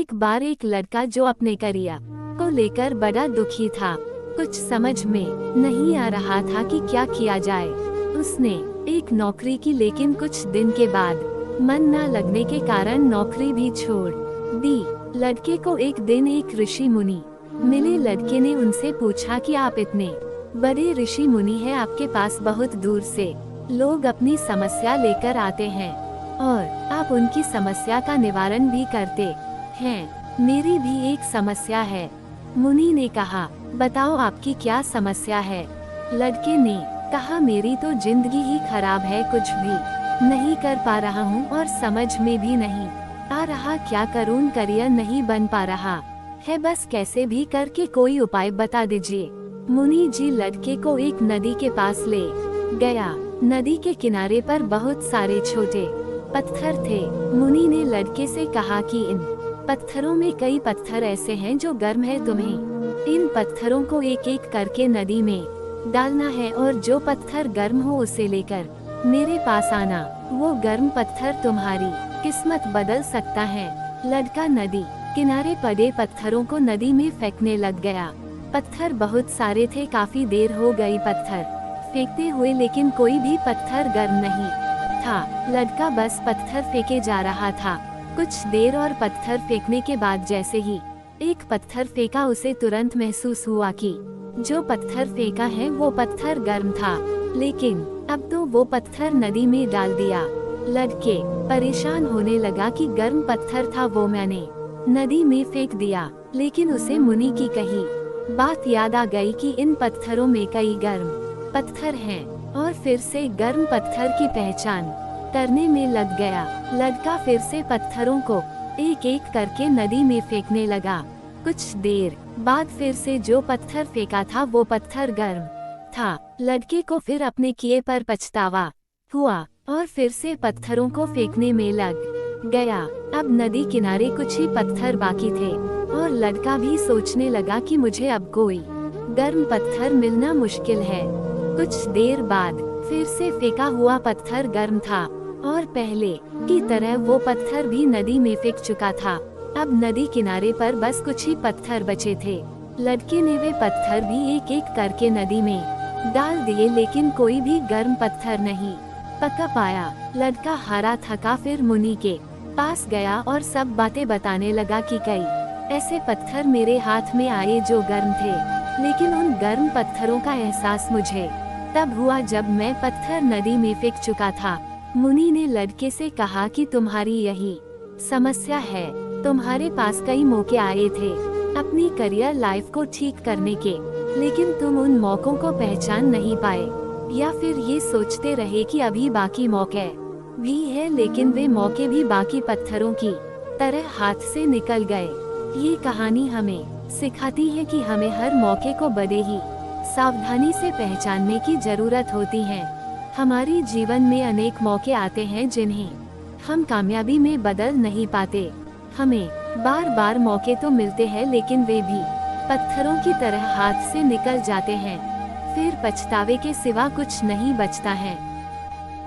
एक बार एक लड़का जो अपने करियर को लेकर बड़ा दुखी था। कुछ समझ में नहीं आ रहा था कि क्या किया जाए। उसने एक नौकरी की, लेकिन कुछ दिन के बाद मन न लगने के कारण नौकरी भी छोड़ दी। लड़के को एक दिन एक ऋषि मुनि मिले। लड़के ने उनसे पूछा कि आप इतने बड़े ऋषि मुनि हैं, आपके पास बहुत दूर से लोग अपनी समस्या लेकर आते हैं और आप उनकी समस्या का निवारण भी करते हैं। मेरी भी एक समस्या है। मुनि ने कहा, बताओ आपकी क्या समस्या है। लड़के ने कहा, मेरी तो जिंदगी ही खराब है, कुछ भी नहीं कर पा रहा हूँ और समझ में भी नहीं आ रहा क्या करूँ, करियर नहीं बन पा रहा है, बस कैसे भी करके कोई उपाय बता दीजिए। मुनि जी लड़के को एक नदी के पास ले गया। नदी के किनारे पर बहुत सारे छोटे पत्थर थे। मुनि ने लड़के से कहा कि इन पत्थरों में कई पत्थर ऐसे हैं जो गर्म है, तुम्हें इन पत्थरों को एक एक करके नदी में डालना है और जो पत्थर गर्म हो उसे लेकर मेरे पास आना। वो गर्म पत्थर तुम्हारी किस्मत बदल सकता है। लड़का नदी किनारे पड़े पत्थरों को नदी में फेंकने लग गया। पत्थर बहुत सारे थे, काफी देर हो गई पत्थर फेंकते हुए, लेकिन कोई भी पत्थर गर्म नहीं था। लड़का बस पत्थर फेंके जा रहा था। कुछ देर और पत्थर फेंकने के बाद जैसे ही एक पत्थर फेंका, उसे तुरंत महसूस हुआ कि जो पत्थर फेंका है वो पत्थर गर्म था, लेकिन अब तो वो पत्थर नदी में डाल दिया। लड़के परेशान होने लगा कि गर्म पत्थर था वो मैंने नदी में फेंक दिया, लेकिन उसे मुनि की कही बात याद आ गई कि इन पत्थरों में कई गर्म पत्थर हैं, और फिर से गर्म पत्थर की पहचान करने में लग गया। लड़का फिर से पत्थरों को एक एक करके नदी में फेंकने लगा। कुछ देर बाद फिर से जो पत्थर फेंका था वो पत्थर गर्म था। लड़के को फिर अपने किए पर पछतावा हुआ और फिर से पत्थरों को फेंकने में लग गया। अब नदी किनारे कुछ ही पत्थर बाकी थे और लड़का भी सोचने लगा कि मुझे अब कोई गर्म पत्थर मिलना मुश्किल है। कुछ देर बाद फिर से फेंका हुआ पत्थर गर्म था और पहले की तरह वो पत्थर भी नदी में फेंक चुका था। अब नदी किनारे पर बस कुछ ही पत्थर बचे थे। लड़के ने वे पत्थर भी एक एक करके नदी में डाल दिए, लेकिन कोई भी गर्म पत्थर नहीं पका पाया। लड़का हारा थका फिर मुनि के पास गया और सब बातें बताने लगा कि कई ऐसे पत्थर मेरे हाथ में आए जो गर्म थे, लेकिन उन गर्म पत्थरों का एहसास मुझे तब हुआ जब मैं पत्थर नदी में फेंक चुका था। मुनि ने लड़के से कहा कि तुम्हारी यही समस्या है। तुम्हारे पास कई मौके आए थे अपनी करियर लाइफ को ठीक करने के, लेकिन तुम उन मौकों को पहचान नहीं पाए, या फिर ये सोचते रहे कि अभी बाकी मौके भी है, लेकिन वे मौके भी बाकी पत्थरों की तरह हाथ से निकल गए। ये कहानी हमें सिखाती है कि हमें हर मौके को बड़े ही सावधानी से पहचानने की जरूरत होती है। हमारी जीवन में अनेक मौके आते हैं जिन्हें हम कामयाबी में बदल नहीं पाते। हमें बार बार मौके तो मिलते हैं, लेकिन वे भी पत्थरों की तरह हाथ से निकल जाते हैं। फिर पछतावे के सिवा कुछ नहीं बचता है।